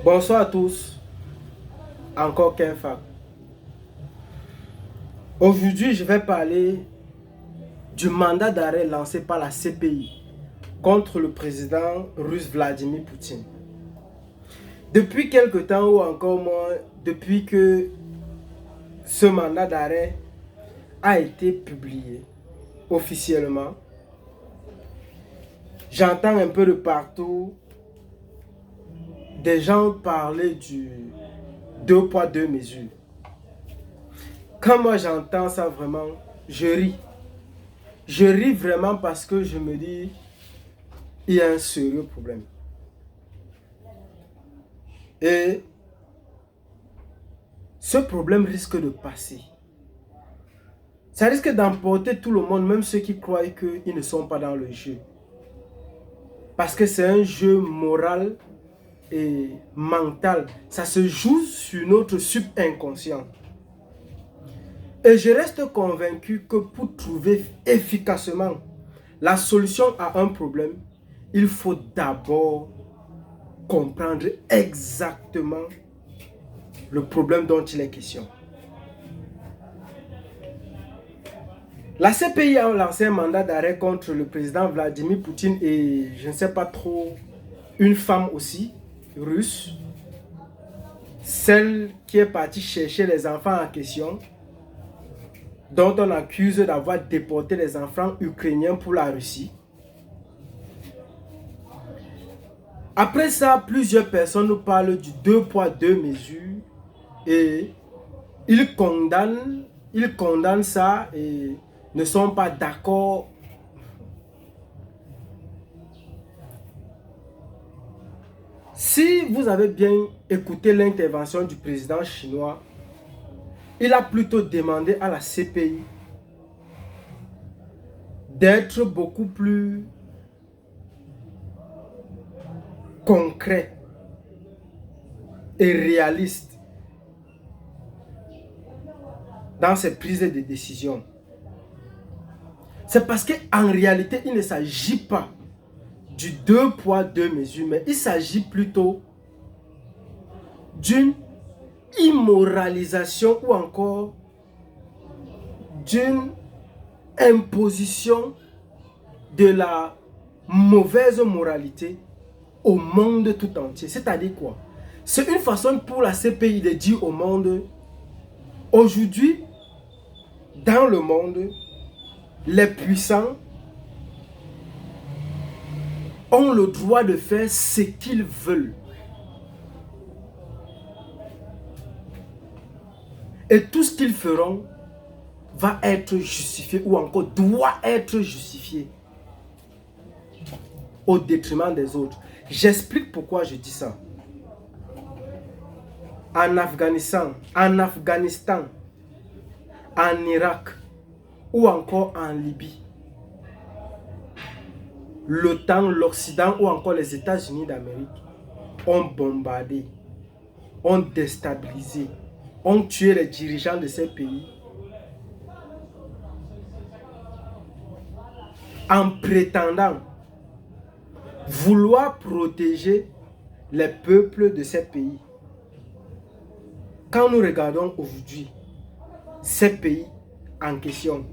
Bonsoir à tous, encore qu'un fac. Aujourd'hui, je vais parler du mandat d'arrêt lancé par la CPI contre le président russe Vladimir Poutine. Depuis quelque temps ou encore moins, depuis que ce mandat d'arrêt a été publié officiellement, j'entends un peu de partout des gens parler du deux poids deux mesures. Quand moi j'entends ça vraiment, je ris. Je ris vraiment parce que je me dis, il y a un sérieux problème. Et ce problème risque de passer. Ça risque d'emporter tout le monde, même ceux qui croient qu'ils ne sont pas dans le jeu. Parce que c'est un jeu moral et mental. Ça se joue sur notre subinconscient. Et je reste convaincu que pour trouver efficacement la solution à un problème, il faut d'abord comprendre exactement le problème dont il est question. La CPI a lancé un mandat d'arrêt contre le président Vladimir Poutine et je ne sais pas trop, une femme aussi, russe, celle qui est partie chercher les enfants en question, dont on accuse d'avoir déporté les enfants ukrainiens pour la Russie. Après ça, plusieurs personnes nous parlent du deux poids, deux mesures et ils condamnent ça et ne sont pas d'accord. Si vous avez bien écouté l'intervention du président chinois, il a plutôt demandé à la CPI d'être beaucoup plus concret et réaliste dans ses prises de décision. C'est parce qu'en réalité, il ne s'agit pas du deux poids, deux mesures, mais il s'agit plutôt d'une immoralisation ou encore d'une imposition de la mauvaise moralité au monde tout entier. C'est-à-dire quoi? C'est une façon pour la CPI de dire au monde, aujourd'hui, dans le monde, les puissants ont le droit de faire ce qu'ils veulent. Et tout ce qu'ils feront va être justifié ou encore doit être justifié au détriment des autres. J'explique pourquoi je dis ça. En Afghanistan, en Irak ou encore en Libye, l'OTAN, l'Occident ou encore les États-Unis d'Amérique ont bombardé, ont déstabilisé, ont tué les dirigeants de ces pays en prétendant vouloir protéger les peuples de ces pays. Quand nous regardons aujourd'hui ces pays en question,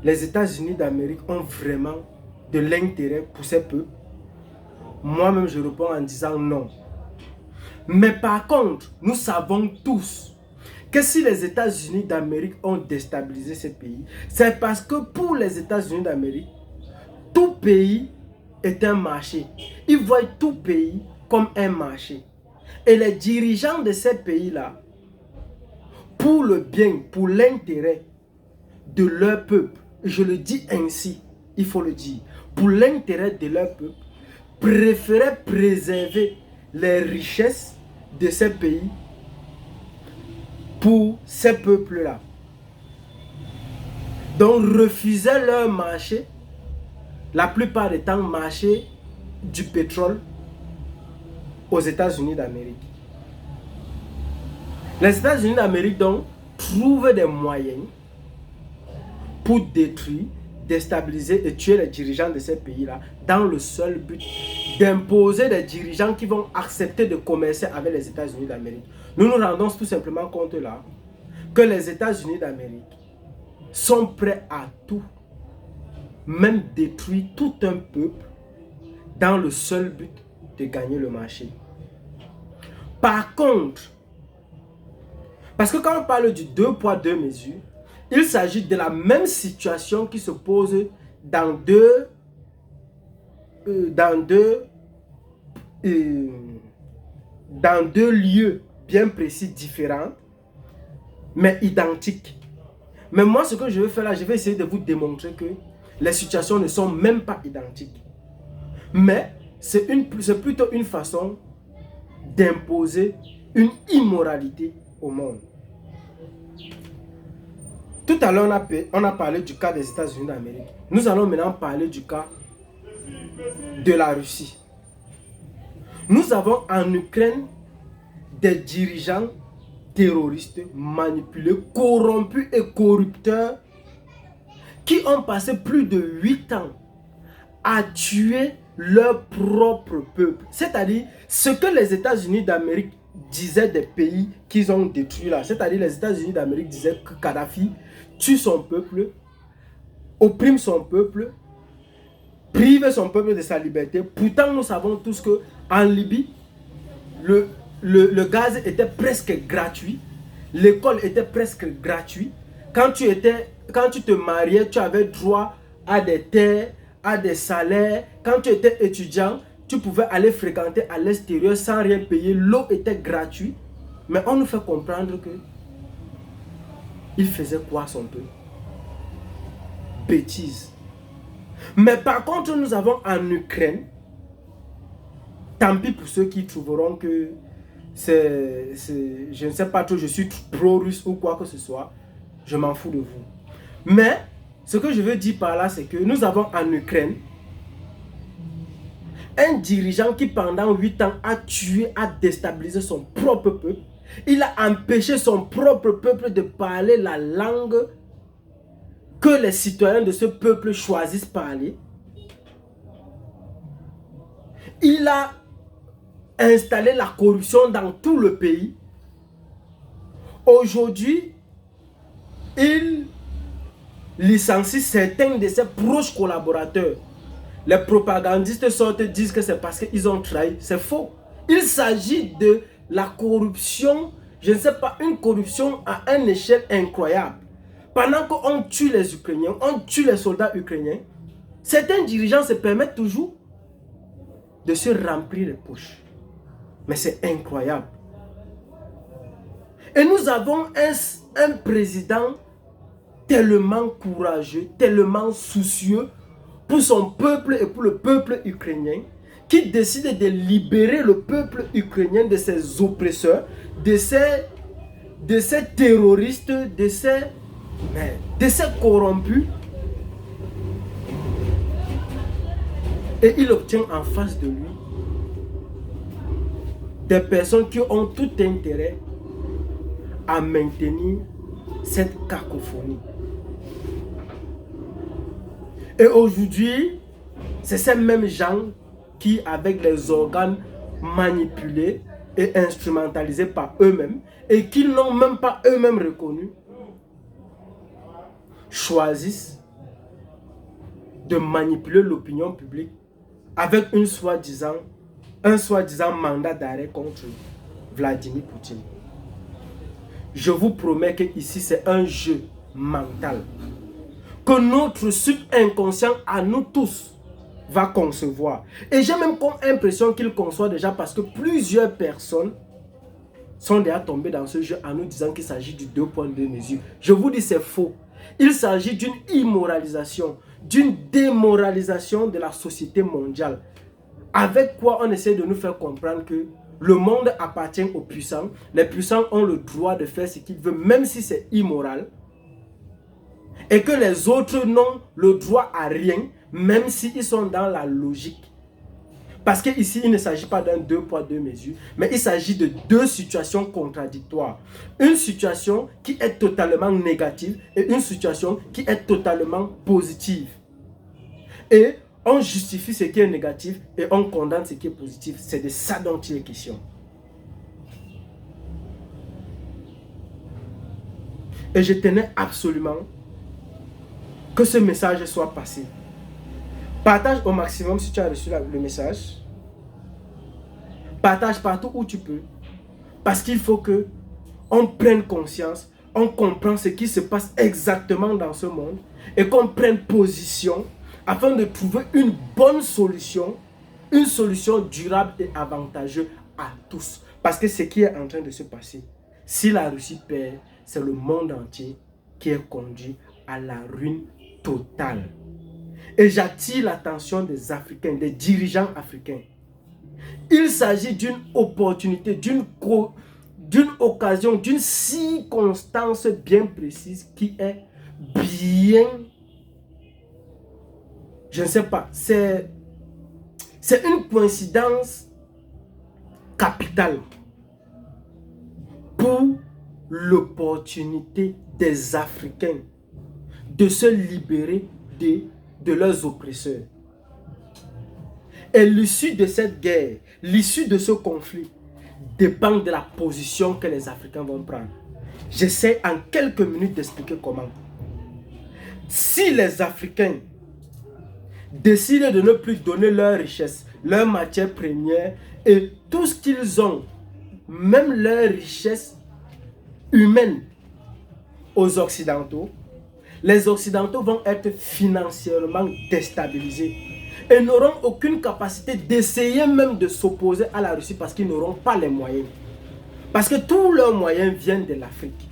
les États-Unis d'Amérique ont vraiment de l'intérêt pour ces peuples. Moi-même, je réponds en disant non. Mais par contre, nous savons tous que si les États-Unis d'Amérique ont déstabilisé ces pays, c'est parce que pour les États-Unis d'Amérique, tout pays est un marché. Ils voient tout pays comme un marché. Et les dirigeants de ces pays-là, pour le bien, pour l'intérêt de leur peuple, je le dis ainsi, il faut le dire, pour l'intérêt de leur peuple, préféraient préserver les richesses de ces pays pour ces peuples-là. Donc refusaient leur marché, la plupart du temps marché du pétrole aux États-Unis d'Amérique. Les États-Unis d'Amérique donc trouvent des moyens pour détruire, déstabiliser et tuer les dirigeants de ces pays-là dans le seul but d'imposer des dirigeants qui vont accepter de commercer avec les États-Unis d'Amérique. Nous nous rendons tout simplement compte là que les États-Unis d'Amérique sont prêts à tout, même détruire tout un peuple dans le seul but de gagner le marché. Par contre, parce que quand on parle du 2 poids 2 mesures, il s'agit de la même situation qui se pose dans deux lieux bien précis, différents, mais identiques. Mais moi, ce que je vais faire là, je vais essayer de vous démontrer que les situations ne sont même pas identiques. Mais c'est plutôt une façon d'imposer une immoralité au monde. Tout à l'heure, on a parlé du cas des États-Unis d'Amérique. Nous allons maintenant parler du cas de la Russie. Nous avons en Ukraine des dirigeants terroristes manipulés, corrompus et corrupteurs qui ont passé plus de 8 ans à tuer leur propre peuple. C'est-à-dire ce que les États-Unis d'Amérique disaient des pays qu'ils ont détruits là. C'est-à-dire les États-Unis d'Amérique disaient que Kadhafi tue son peuple, opprime son peuple, prive son peuple de sa liberté. Pourtant, nous savons tous qu'en Libye, le gaz était presque gratuit. L'école était presque gratuite. Quand tu te mariais, tu avais droit à des terres, à des salaires. Quand tu étais étudiant, tu pouvais aller fréquenter à l'extérieur sans rien payer. L'eau était gratuite. Mais on nous fait comprendre que il faisait quoi son peuple? Bêtise. Mais par contre, nous avons en Ukraine, tant pis pour ceux qui trouveront que je ne sais pas trop, je suis pro-russe ou quoi que ce soit, je m'en fous de vous. Mais ce que je veux dire par là, c'est que nous avons en Ukraine un dirigeant qui pendant 8 ans a tué, a déstabilisé son propre peuple. Il a empêché son propre peuple de parler la langue que les citoyens de ce peuple choisissent parler. Il a installé la corruption dans tout le pays. Aujourd'hui, il licencie certains de ses proches collaborateurs. Les propagandistes sortent et disent que c'est parce qu'ils ont trahi. C'est faux. Il s'agit de la corruption, je ne sais pas, une corruption à une échelle incroyable. Pendant qu'on tue les Ukrainiens, on tue les soldats ukrainiens, certains dirigeants se permettent toujours de se remplir les poches. Mais c'est incroyable. Et nous avons un président tellement courageux, tellement soucieux pour son peuple et pour le peuple ukrainien, qui décide de libérer le peuple ukrainien de ses oppresseurs, de ces terroristes, de ces corrompus. Et il obtient en face de lui des personnes qui ont tout intérêt à maintenir cette cacophonie. Et aujourd'hui, c'est ces mêmes gens qui, avec les organes manipulés et instrumentalisés par eux-mêmes, et qu'ils n'ont même pas eux-mêmes reconnus, choisissent de manipuler l'opinion publique avec un soi-disant mandat d'arrêt contre Vladimir Poutine. Je vous promets que ici c'est un jeu mental que notre subconscient à nous tous va concevoir. Et j'ai même l'impression qu'il conçoit déjà parce que plusieurs personnes sont déjà tombées dans ce jeu en nous disant qu'il s'agit du 2 poids 2 mesures. Je vous dis c'est faux. Il s'agit d'une immoralisation, d'une démoralisation de la société mondiale. Avec quoi on essaie de nous faire comprendre que le monde appartient aux puissants. Les puissants ont le droit de faire ce qu'ils veulent, même si c'est immoral. Et que les autres n'ont le droit à rien, même s'ils sont dans la logique. Parce qu'ici, il ne s'agit pas d'un 2 poids 2 mesures, mais il s'agit de deux situations contradictoires. Une situation qui est totalement négative et une situation qui est totalement positive. Et On justifie ce qui est négatif et on condamne ce qui est positif. C'est de ça dont il est question. Et je tenais absolument que ce message soit passé. Partage au maximum si tu as reçu le message. Partage partout où tu peux. Parce qu'il faut que on prenne conscience, on comprend ce qui se passe exactement dans ce monde et qu'on prenne position afin de trouver une bonne solution, une solution durable et avantageuse à tous. Parce que ce qui est en train de se passer, si la Russie perd, c'est le monde entier qui est conduit à la ruine totale. Et j'attire l'attention des Africains, des dirigeants africains. Il s'agit d'une opportunité, d'une occasion, d'une circonstance bien précise qui est bien, je ne sais pas, c'est une coïncidence capitale pour l'opportunité des Africains de se libérer de leurs oppresseurs. Et l'issue de cette guerre, l'issue de ce conflit, dépend de la position que les Africains vont prendre. J'essaie en quelques minutes d'expliquer comment. Si les Africains décident de ne plus donner leur richesse, leur matière première et tout ce qu'ils ont, même leur richesse humaine aux Occidentaux, les Occidentaux vont être financièrement déstabilisés et n'auront aucune capacité d'essayer même de s'opposer à la Russie parce qu'ils n'auront pas les moyens. Parce que tous leurs moyens viennent de l'Afrique.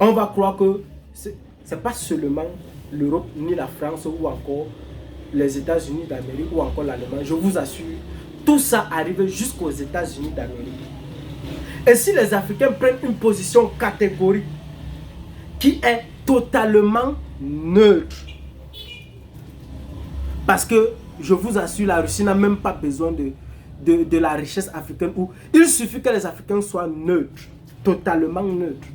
On va croire que ce n'est pas seulement l'Europe ni la France ou encore les États-Unis d'Amérique ou encore l'Allemagne. Je vous assure, tout ça arrive jusqu'aux États-Unis d'Amérique. Et si les Africains prennent une position catégorique qui est totalement neutre, parce que je vous assure, la Russie n'a même pas besoin de la richesse africaine. Où il suffit que les Africains soient neutres, totalement neutres.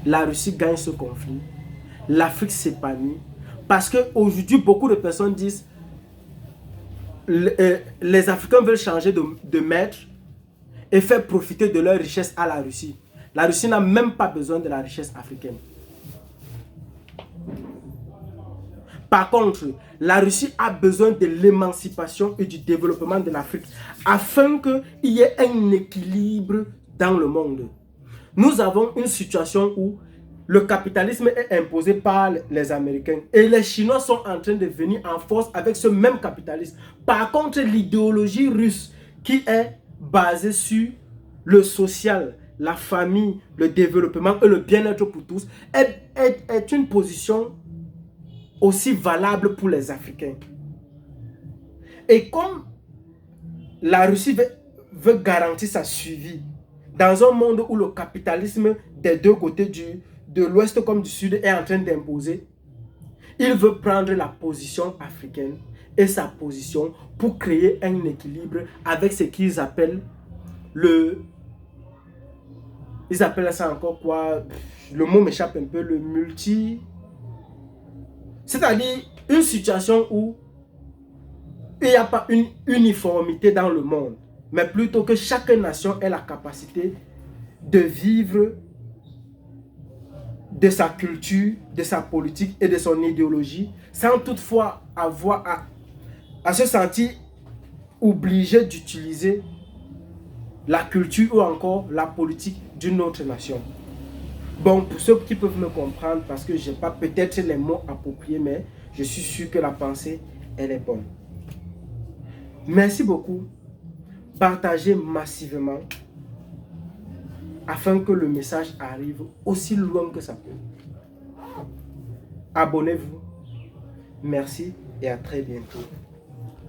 La Russie gagne ce conflit. L'Afrique s'épanouit. Parce qu'aujourd'hui, beaucoup de personnes disent les Africains veulent changer de maître et faire profiter de leur richesse à la Russie. La Russie n'a même pas besoin de la richesse africaine. Par contre, la Russie a besoin de l'émancipation et du développement de l'Afrique afin qu'il y ait un équilibre dans le monde. Nous avons une situation où le capitalisme est imposé par les Américains et les Chinois sont en train de venir en force avec ce même capitalisme. Par contre, l'idéologie russe qui est basée sur le social, la famille, le développement et le bien-être pour tous est une position aussi valable pour les Africains. Et comme la Russie veut garantir sa survie dans un monde où le capitalisme des deux côtés de l'Ouest comme du Sud est en train d'imposer, il veut prendre la position africaine et sa position pour créer un équilibre avec ce qu'ils appellent ils appellent ça encore quoi? Le mot m'échappe un peu, c'est-à-dire une situation où il n'y a pas une uniformité dans le monde, mais plutôt que chaque nation ait la capacité de vivre de sa culture, de sa politique et de son idéologie, sans toutefois avoir à se sentir obligé d'utiliser la culture ou encore la politique d'une autre nation. Bon, pour ceux qui peuvent me comprendre, parce que je n'ai pas peut-être les mots appropriés, mais je suis sûr que la pensée, elle est bonne. Merci beaucoup. Partagez massivement afin que le message arrive aussi loin que ça peut. Abonnez-vous. Merci et à très bientôt.